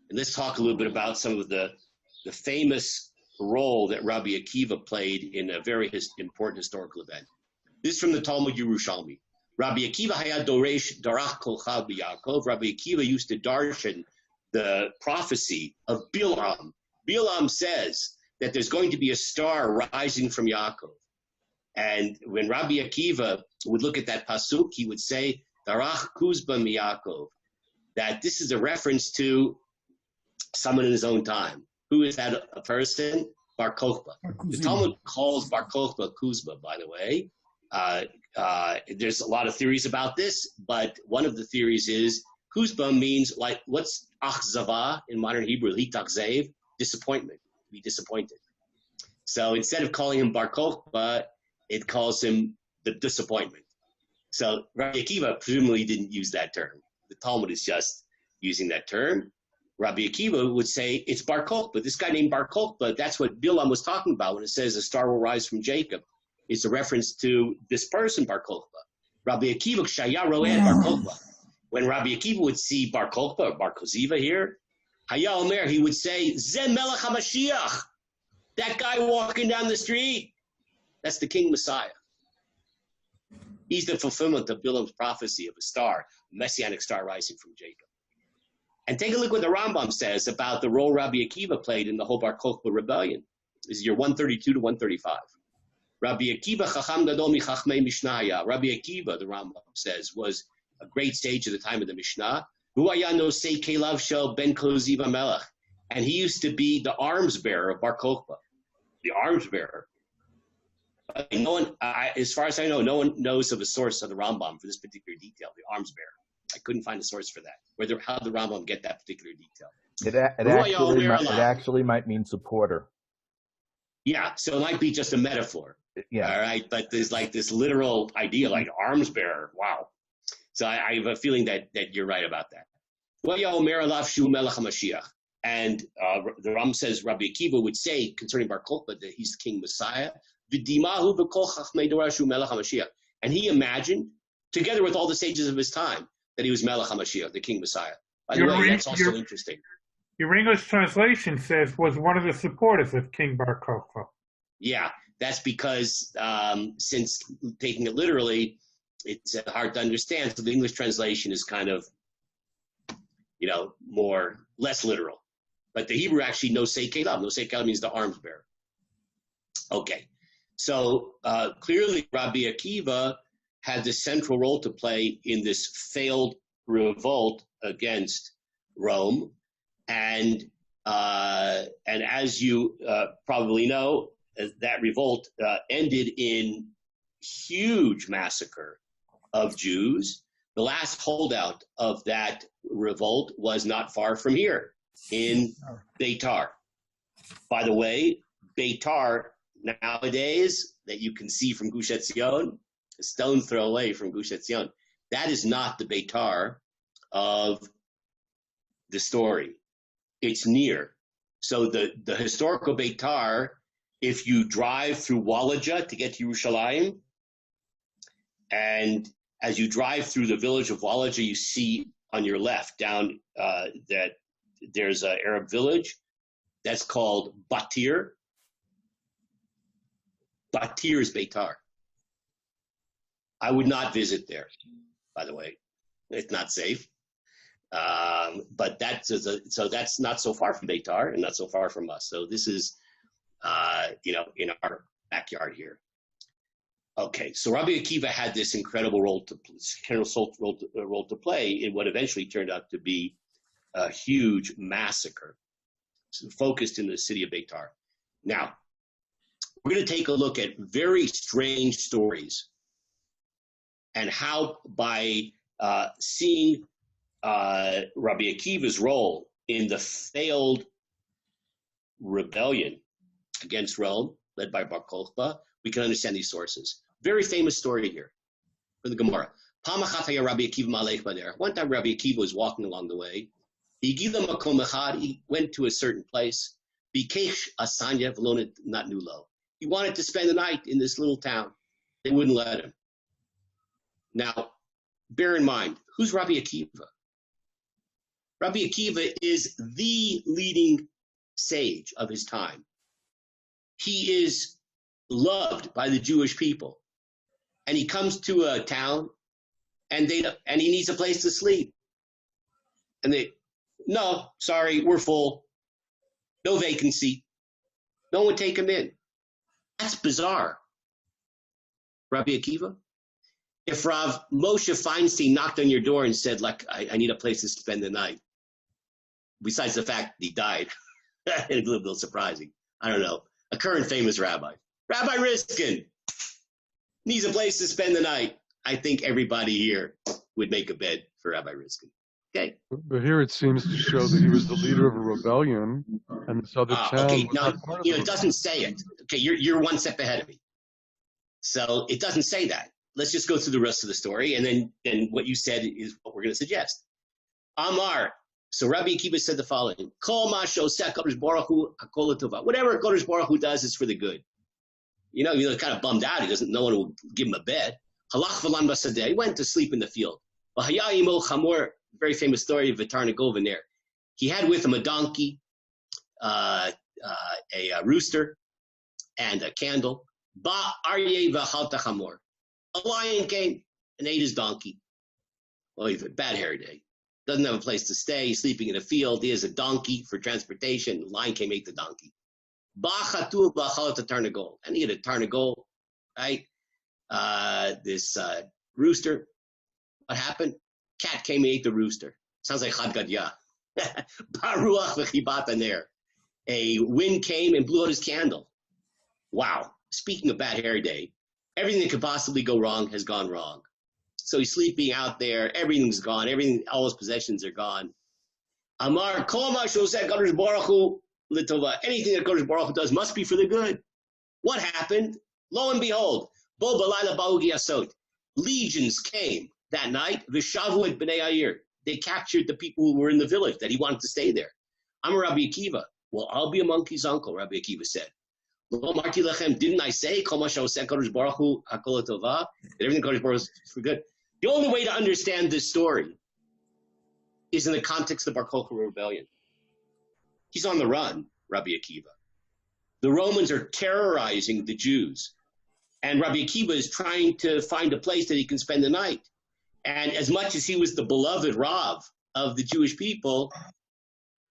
And let's talk a little bit about some of the famous role that Rabbi Akiva played in a very important historical event. This is from the Talmud Yerushalmi. Rabbi Akiva hayad doresh darach kolcha b'Yaakov. Rabbi Akiva used to darshan the prophecy of Bilam. Bilam says that there's going to be a star rising from Yaakov. And when Rabbi Akiva would look at that pasuk, he would say, darach kuzba miYaakov, that this is a reference to someone in his own time. Who is that a person? Bar Kokhba. The Talmud calls Bar Kokhba Kuzba, by the way. There's a lot of theories about this, but one of the theories is Kuzba means, like, what's achzava in modern Hebrew? Litachzev, disappointment, be disappointed. So instead of calling him Bar Kokhba, it calls him the disappointment. So Rabbi Akiva presumably didn't use that term. The Talmud is just using that term. Rabbi Akiva would say it's Bar Kokhba. This guy named Bar Kokhba, that's what Bilam was talking about when it says a star will rise from Jacob. It's a reference to this person, Bar Kokhba. Rabbi Akiva, Shaya Roed Bar Kokhba. When Rabbi Akiva would see Bar Kokhba or Bar Koziva here, Haya Omer, he would say, Zeh Melech HaMashiach. That guy walking down the street, that's the King Messiah. He's the fulfillment of Bilam's prophecy of a star, a messianic star rising from Jacob. And take a look what the Rambam says about the role Rabbi Akiva played in the whole Bar Kokhba rebellion. This is year 132 to 135. Rabbi Akiva, Chacham Gadol Mi Chachmei Mishnaya. Rabbi Akiva, the Rambam says, was a great sage at the time of the Mishnah. Hu haya nosei kelav shel ben Koziva Melech. And he used to be the arms bearer of Bar Kokhba. The arms bearer. No one, as far as I know, no one knows of a source of the Rambam for this particular detail, the arms bearer. I couldn't find a source for that. How did the Rambam get that particular detail? It actually might mean supporter. Yeah, so it might be just a metaphor. Yeah. All right, but there's like this literal idea, like arms bearer. Wow. So I have a feeling that you're right about that. And the Ram says Rabbi Akiva would say concerning Bar Kokhba that he's the King Messiah. And he imagined, together with all the sages of his time, that he was Melech HaMashiach, the King Messiah. By the way, that's also interesting. Your English translation says was one of the supporters of King Bar Kokhba. Yeah, that's because since taking it literally, it's hard to understand. So the English translation is kind of, less literal. But the Hebrew actually nosei kelav. Nosei kelav means the arms bearer. Okay, so clearly Rabbi Akiva had the central role to play in this failed revolt against Rome. And as you probably know, that revolt ended in huge massacre of Jews. The last holdout of that revolt was not far from here in Beitar. By the way, Beitar nowadays that you can see from Gush Etzion, a stone throw away from Gush Etzion, that is not the Beitar of the story. It's near. So the historical Beitar, if you drive through Walaja to get to Yerushalayim, and as you drive through the village of Walaja, you see on your left down that there's an Arab village that's called Batir. Batir is Beitar. I would not visit there, by the way. It's not safe. But that's not so far from Beitar and not so far from us. So this is, in our backyard here. Okay, so Rabbi Akiva had this incredible role to play in what eventually turned out to be a huge massacre focused in the city of Beitar. Now, we're going to take a look at very strange stories and how by seeing Rabbi Akiva's role in the failed rebellion against Rome, led by Bar Kokhba, we can understand these sources. Very famous story here from the Gemara. One time Rabbi Akiva was walking along the way. He went to a certain place. He wanted to spend the night in this little town. They wouldn't let him. Now, bear in mind, who's Rabbi Akiva? Rabbi Akiva is the leading sage of his time. He is loved by the Jewish people. And he comes to a town and he needs a place to sleep. And no, sorry, we're full. No vacancy. No one take him in. That's bizarre. Rabbi Akiva? If Rav Moshe Feinstein knocked on your door and said, I need a place to spend the night, besides the fact that he died, it's a little surprising. I don't know. A current famous rabbi. Rabbi Riskin needs a place to spend the night. I think everybody here would make a bed for Rabbi Riskin. Okay. But here it seems to show that he was the leader of a rebellion, and this other town. Okay. Now, it doesn't say it. okay, you're one step ahead of me. So it doesn't say that. Let's just go through the rest of the story, and then what you said is what we're going to suggest. Amar. So Rabbi Akiva said the following: Kol ma shoseh HaKadosh Baruch Hu hakol l'tova. Whatever Kadosh Baruch Hu does is for the good. Kind of bummed out. No one will give him a bed. Halach v'lan basadeh. He went to sleep in the field. V'haya imo chamor. Very famous story of Vitar Negovin there. He had with him a donkey, a rooster, and a candle. Ba aryeh v'chalta chamor. A lion came and ate his donkey. Well, he's a bad hair day. Doesn't have a place to stay. He's sleeping in a field. He has a donkey for transportation. The lion came, ate the donkey. Ba chatul v'chalta tarnagol. And he had a tarnagol, right? This rooster. What happened? Cat came and ate the rooster. Sounds like Chad Gadya. Baruach v'chibata ner. A wind came and blew out his candle. Wow. Speaking of bad hair day, everything that could possibly go wrong has gone wrong. So he's sleeping out there. Everything's gone. All his possessions are gone. Amar kol ma shoseh HaKadosh Baruch Hu l'tova. Anything that Kadosh Baruch Hu does must be for the good. What happened? Lo and behold, bo balayla ba'u giyasot. Legions came that night. V'shavu et b'nei ha'ir. They captured the people who were in the village that he wanted to stay there. I'm Rabbi Akiva. Well, I'll be a monkey's uncle, Rabbi Akiva said. Didn't I say kol ma shoseh HaKadosh Baruch Hu hakol l'tova? That everything Kadosh Baruch Hu is for good. The only way to understand this story is in the context of Bar Kokhba rebellion. He's on the run, Rabbi Akiva. The Romans are terrorizing the Jews. And Rabbi Akiva is trying to find a place that he can spend the night. And as much as he was the beloved Rav of the Jewish people,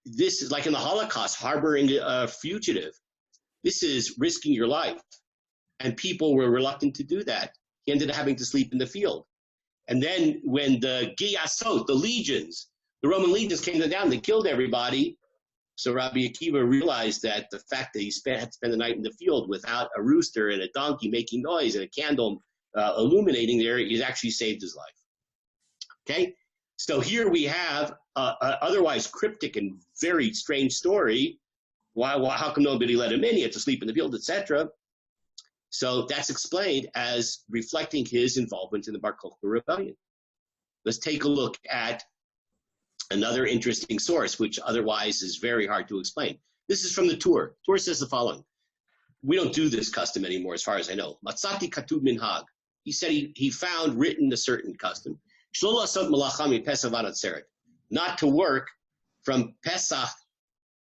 this is like in the Holocaust, harboring a fugitive. This is risking your life. And people were reluctant to do that. He ended up having to sleep in the field. And then when the Giyasot, the legions, the Roman legions came down, they killed everybody. So Rabbi Akiva realized that the fact that he had to spend the night in the field without a rooster and a donkey making noise and a candle illuminating there, he's actually saved his life. Okay? So here we have an otherwise cryptic and very strange story. How come nobody let him in? He had to sleep in the field, etc. So that's explained as reflecting his involvement in the Bar Kokhba rebellion. Let's take a look at another interesting source, which otherwise is very hard to explain. This is from the Tur. Tur says the following. We don't do this custom anymore, as far as I know. Matzati katub minhag. He said he found written a certain custom. Not to work from Pesach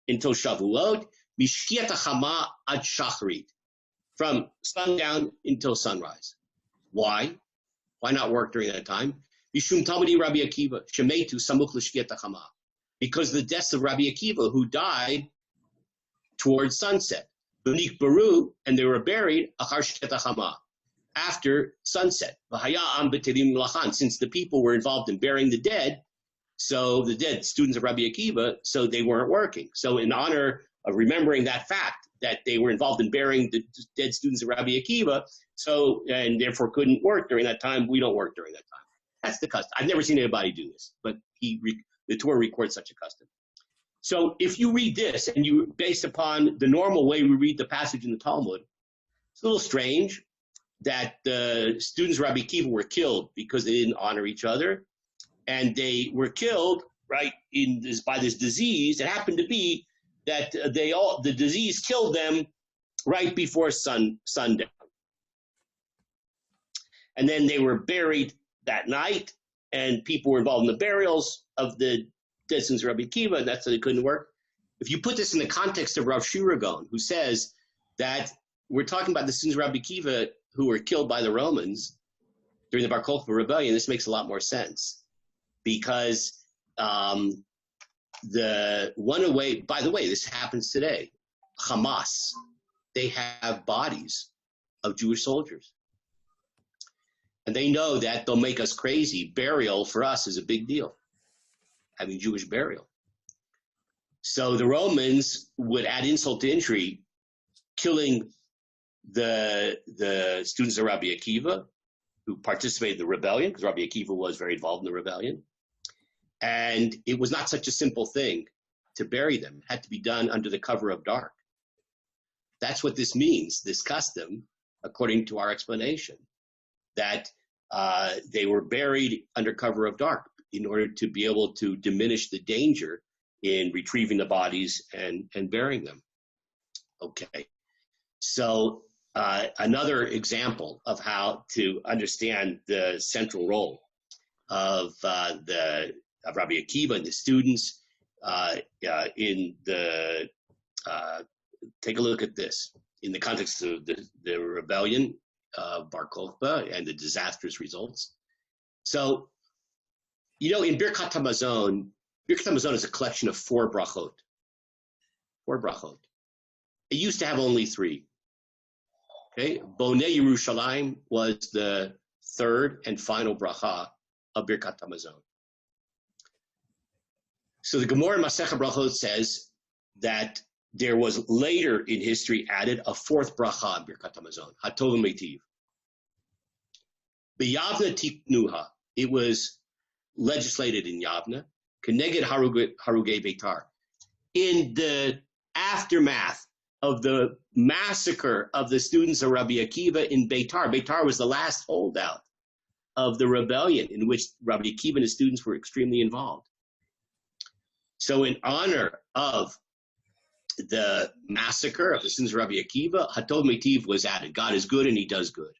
until Shavuot, mishkiat hachama ad shachrit. From sundown until sunrise. Why? Why not work during that time? Bishum Talmudi Rabbi Akiva, Shemetu Samuch L'Shkiat HaChama. Because the deaths of Rabbi Akiva, who died towards sunset. V'nik Baru, and they were buried Achar Shkiat HaChama, after sunset. V'haya Am B'Telim Lachan, since the people were involved in burying the dead, so the dead students of Rabbi Akiva, so they weren't working. So in honor of remembering that fact, that they were involved in burying the dead students of Rabbi Akiva, and therefore couldn't work during that time. We don't work during that time. That's the custom. I've never seen anybody do this, but the Torah records such a custom. So if you read this, and you, based upon the normal way we read the passage in the Talmud, it's a little strange that the students of Rabbi Akiva were killed because they didn't honor each other, and they were killed by this disease. It happened to be that the disease killed them right before sundown. And then they were buried that night, and people were involved in the burials of the dead students of Rabbi Akiva, and that's why they couldn't work. If you put this in the context of Rav Shiragon, who says that we're talking about the students of Rabbi Akiva who were killed by the Romans during the Bar Kokhba rebellion, this makes a lot more sense. Because by the way, this happens today. Hamas, they have bodies of Jewish soldiers. And they know that they'll make us crazy. Burial for us is a big deal, having Jewish burial. So the Romans would add insult to injury, killing the students of Rabbi Akiva, who participated in the rebellion, because Rabbi Akiva was very involved in the rebellion. And it was not such a simple thing to bury them. It had to be done under the cover of dark. That's what this means, this custom, according to our explanation, that they were buried under cover of dark in order to be able to diminish the danger in retrieving the bodies and burying them. Okay, so another example of how to understand the central role of Rabbi Akiva and the students in the take a look at this in the context of the rebellion of Bar Kokhba and the disastrous results. So, in Birkat HaMazon is a collection of 4 brachot. 4 brachot. It used to have only 3. Okay, Bonei Yerushalayim was the 3rd and final bracha of Birkat HaMazon. So the Gemara in Masechet Brachot says that there was later in history added a 4th bracha in Birkat HaMazon, Hatov Meitiv. B'Yavna Tiknuha, it was legislated in Yavna, Keneged Harugei Beitar. In the aftermath of the massacre of the students of Rabbi Akiva in Beitar, Beitar was the last holdout of the rebellion in which Rabbi Akiva and his students were extremely involved. So in honor of the massacre of the students of Rabbi Akiva, Hatov Meitiv was added. God is good and he does good.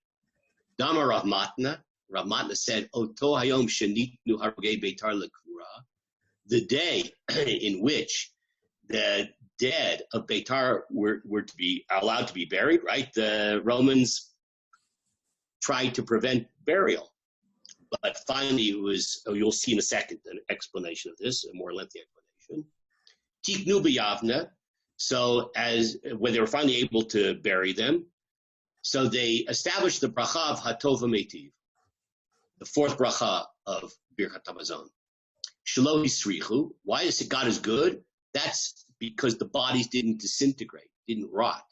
Dama Rav Matna said, Oto Hayom Shenitnu Harugei Beitar Lekura, the day in which the dead of Beitar were to be allowed to be buried, right? The Romans tried to prevent burial. But finally it was, you'll see in a second an explanation of this, a more lengthy explanation. Tiknu b'Yavna, so as when they were finally able to bury them, so they established the bracha of Hatov Meitiv, the 4th bracha of Birkat HaMazon. Shelo Hisrichu, why is it God is good? That's because the bodies didn't disintegrate, didn't rot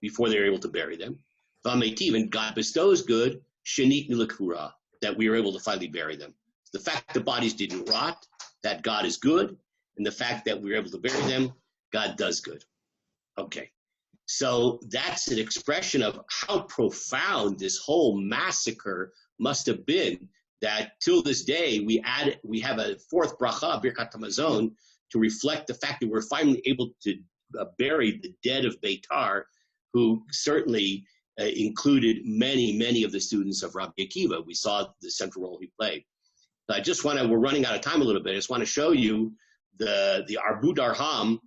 before they were able to bury them. V'Meitiv, and God bestows good, Shenit Nilakura, that we were able to finally bury them. The fact the bodies didn't rot, that God is good, and the fact that we were able to bury them, God does good. Okay, so that's an expression of how profound this whole massacre must have been, that till this day we have a 4th bracha, Birkat HaMazon, to reflect the fact that we're finally able to bury the dead of Beitar, who certainly included many of the students of Rabbi Akiva. We saw the central role he played. But I just we're running out of time a little bit. I just want to show you the Arbud Arham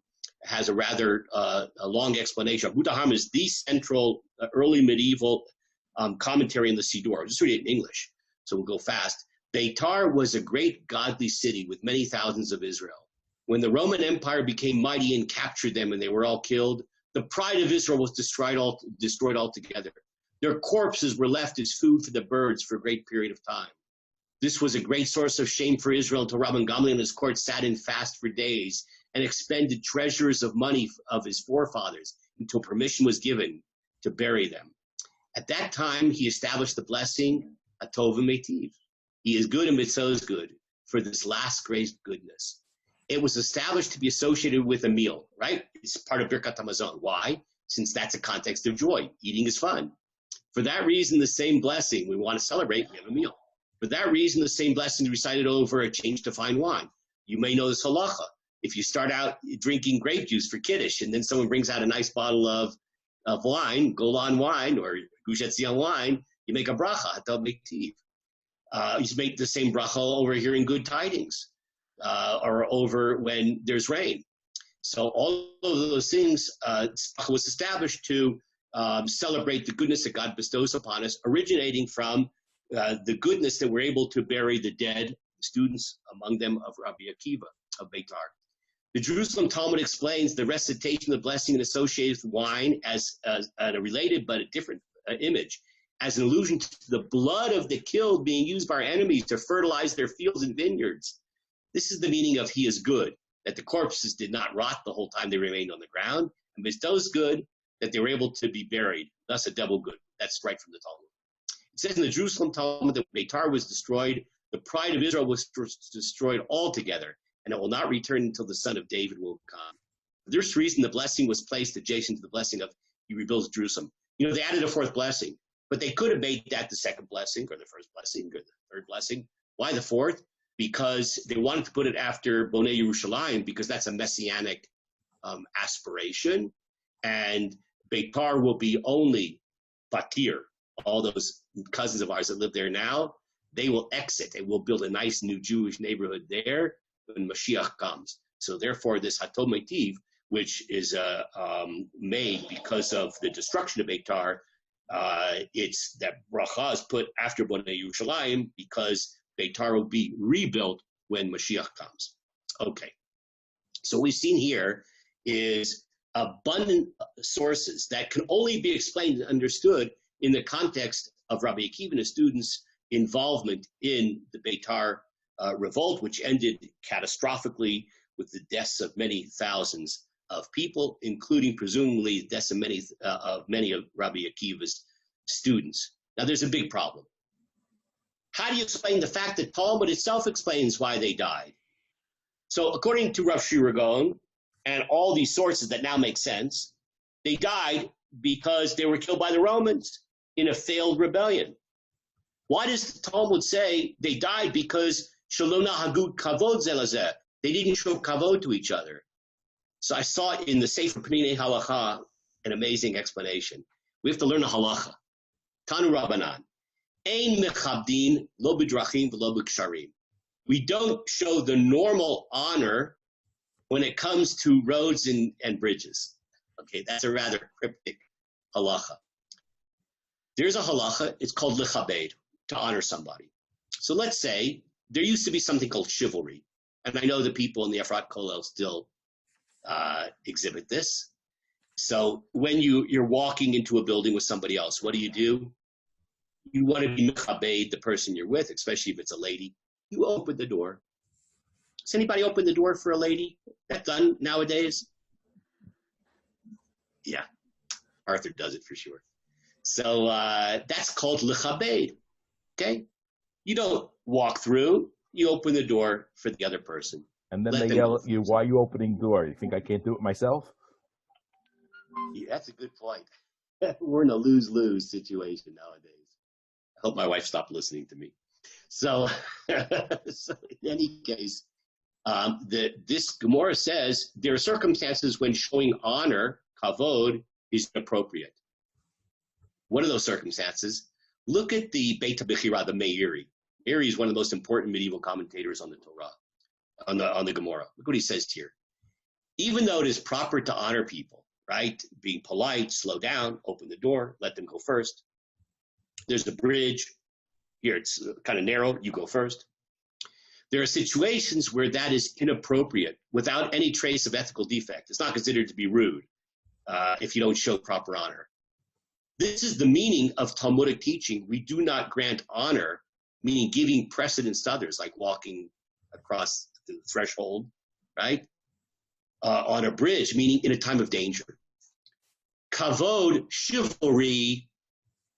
has a rather a long explanation. Arbud Arham is the central early medieval commentary in the Siddur. I'll just read it in English, so we'll go fast. Beitar was a great godly city with many thousands of Israel. When the Roman Empire became mighty and captured them and they were all killed, the pride of Israel was destroyed altogether. Their corpses were left as food for the birds for a great period of time. This was a great source of shame for Israel until Rabban Gamliel and his court sat in fast for days and expended treasures of money of his forefathers until permission was given to bury them. At that time, he established the blessing, Hatov Meitiv. He is good and Mitzvah is good for this last great goodness. It was established to be associated with a meal, right? It's part of Birkat HaMazon. Why? Since that's a context of joy. Eating is fun. For that reason, the same blessing, we want to celebrate, we have a meal. For that reason, the same blessing is recited over a change to fine wine. You may know this halacha. If you start out drinking grape juice for Kiddush, and then someone brings out a nice bottle of wine, Golan wine, or Gush Etzion wine, you make a bracha, Hatov Meitiv. You make the same bracha over hearing good tidings. Or over when there's rain. So all of those things was established to celebrate the goodness that God bestows upon us, originating from the goodness that we're able to bury the dead students, among them of Rabbi Akiva of Beitar. The Jerusalem Talmud explains the recitation of the blessing and associated with wine as a related but a different image, as an allusion to the blood of the killed being used by our enemies to fertilize their fields and vineyards. This is the meaning of he is good, that the corpses did not rot the whole time they remained on the ground, and bestows good, that they were able to be buried, thus a double good. That's right from the Talmud. It says in the Jerusalem Talmud that Beitar was destroyed, the pride of Israel was destroyed altogether, and it will not return until the son of David will come. This reason the blessing was placed adjacent to the blessing of he rebuilds Jerusalem. You know, they added a fourth blessing, but they could have made that the second blessing or the first blessing or the third blessing. Why the fourth? Because they wanted to put it after Bonei Yerushalayim, because that's a messianic aspiration, and Beitar will be only Batir. All those cousins of ours that live there now, they will exit and we'll build a nice new Jewish neighborhood there when Mashiach comes. So therefore, this Hatom Meitiv, which is made because of the destruction of Beitar, it's that bracha is put after Bonei Yerushalayim because Beitar will be rebuilt when Mashiach comes. Okay, so what we've seen here is abundant sources that can only be explained and understood in the context of Rabbi Akiva and his students' involvement in the Beitar revolt, which ended catastrophically with the deaths of many thousands of people, including presumably the deaths of many of Rabbi Akiva's students. Now, there's a big problem. How do you explain the fact that Talmud itself explains why they died? So, according to Rav Shira Gaon and all these sources that now make sense, they died because they were killed by the Romans in a failed rebellion. Why does the Talmud say they died because Shalom Nahagu Kavod Zelazeh? They didn't show kavod to each other. So I saw in the Sefer Pninei Halacha an amazing explanation. We have to learn a halacha. Tanu Rabbanan. Ein mechabdin lo b'drachim v'lo b'ksharim. We don't show the normal honor when it comes to roads and bridges. Okay, that's a rather cryptic halacha. There's a halacha, it's called lichabed, to honor somebody. So let's say there used to be something called chivalry. And I know the people in the Efrat Kollel still exhibit this. So when you're walking into a building with somebody else, what do? You want to be mechabed the person you're with, especially if it's a lady. You open the door. Does anybody open the door for a lady? That's done nowadays? Yeah, Arthur does it for sure. So that's called lichabed, okay? You don't walk through. You open the door for the other person. And then they yell at you, why are you opening the door? You think I can't do it myself? Yeah, that's a good point. We're in a lose-lose situation nowadays. I hope my wife stopped listening to me. So, so in any case, this Gemara says there are circumstances when showing honor, kavod, is inappropriate. What are those circumstances? Look at the Beit HaBechira, the Meiri. Meiri is one of the most important medieval commentators on the Torah, on the Gemara. Look what he says here. Even though it is proper to honor people, right? Being polite, slow down, open the door, let them go first. There's the bridge. Here, it's kind of narrow. You go first. There are situations where that is inappropriate without any trace of ethical defect. It's not considered to be rude if you don't show proper honor. This is the meaning of Talmudic teaching. We do not grant honor, meaning giving precedence to others, like walking across the threshold, right? On a bridge, meaning in a time of danger. Kavod, chivalry,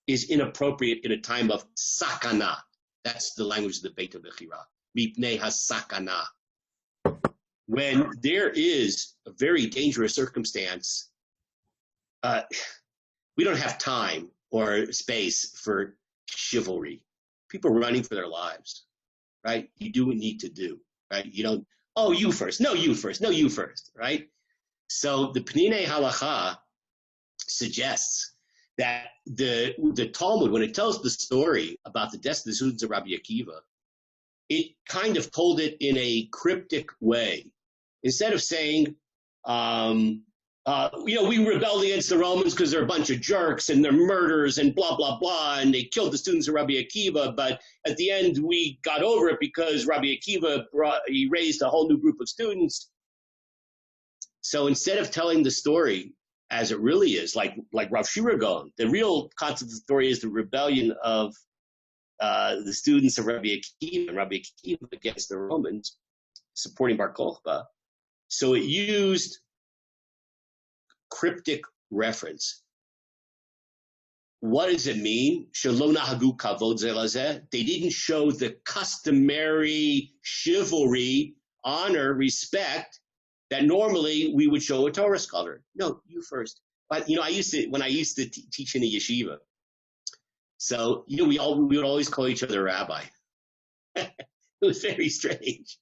is inappropriate in a time of sakana. That's the language of the Beit HaBechira. Mipnei hasakana. When there is a very dangerous circumstance, we don't have time or space for chivalry. People are running for their lives, right? You do what you need to do, right? You don't, oh, you first. No, you first. No, you first, right? So the Pninei Halacha suggests that the Talmud, when it tells the story about the death of the students of Rabbi Akiva, it kind of told it in a cryptic way. Instead of saying, we rebelled against the Romans because they're a bunch of jerks and they're murderers and blah, blah, blah, and they killed the students of Rabbi Akiva, but at the end we got over it because Rabbi Akiva raised a whole new group of students. So instead of telling the story as it really is, like Rav Shira Gaon, the real concept of the story is the rebellion of the students of Rabbi Akiva and Rabbi Akiva against the Romans, supporting Bar Kokhba. So it used cryptic reference. What does it mean? Shalom nahagu kavod zelazeh. They didn't show the customary chivalry, honor, respect that normally we would show a Torah scholar. No, you first. But when I used to teach in a yeshiva, so we would always call each other rabbi. It was very strange.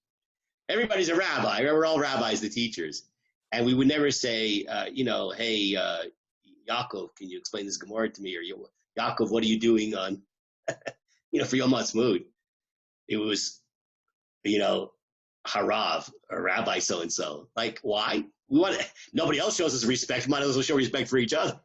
Everybody's a rabbi. We're all rabbis, the teachers, and we would never say, hey, Yaakov, can you explain this Gemara to me? Or Yaakov, what are you doing on, for Yom Ha'atzmaut? It was, Harav, or Rabbi so-and-so. Like, why? Nobody else shows us respect. Might as well show respect for each other.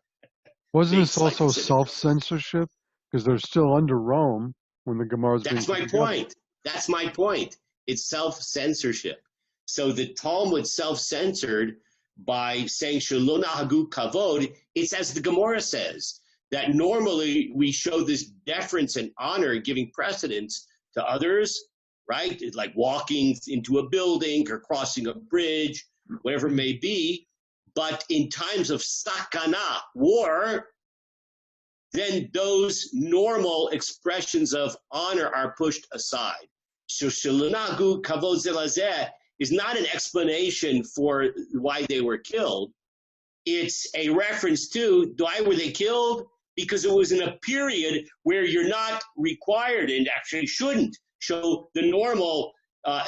Wasn't this also self-censorship? Because they're still under Rome when the Gemara's being put together. That's my point. It's self-censorship. So the Talmud self-censored by saying Shelo nahagu kavod. It's as the Gemara says, that normally we show this deference and honor, giving precedence to others, right? It's like walking into a building or crossing a bridge, whatever it may be. But in times of sakana, war, then those normal expressions of honor are pushed aside. So Shelo kavod ze lazeh is not an explanation for why they were killed. It's a reference to why were they killed? Because it was in a period where you're not required and actually shouldn't show the normal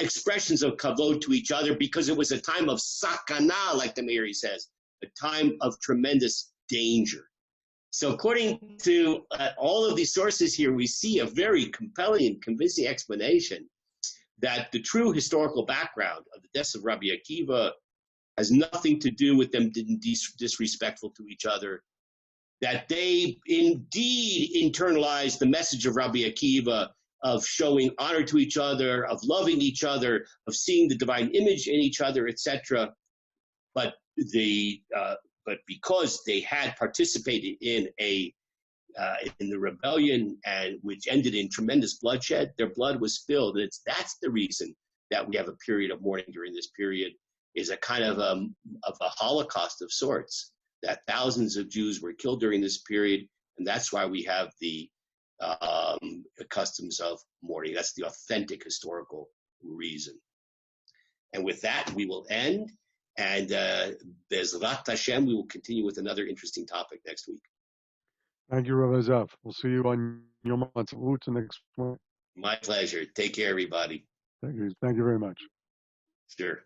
expressions of kavod to each other, because it was a time of sakana, like the Meiri says, a time of tremendous danger. So according to all of these sources here, we see a very compelling and convincing explanation that the true historical background of the deaths of Rabbi Akiva has nothing to do with them being disrespectful to each other, that they indeed internalized the message of Rabbi Akiva of showing honor to each other, of loving each other, of seeing the divine image in each other, etc. But because they had participated in the rebellion, and which ended in tremendous bloodshed, their blood was spilled. And that's the reason that we have a period of mourning during this period, is a kind of a Holocaust of sorts, that thousands of Jews were killed during this period, and that's why we have the customs of mourning. That's the authentic historical reason. And with that, we will end, and Bezrat Hashem, we will continue with another interesting topic next week. Thank you, Rabbi Zev. We'll see you on Yom Ha'atzmaut next week. My pleasure. Take care, everybody. Thank you very much. Sure.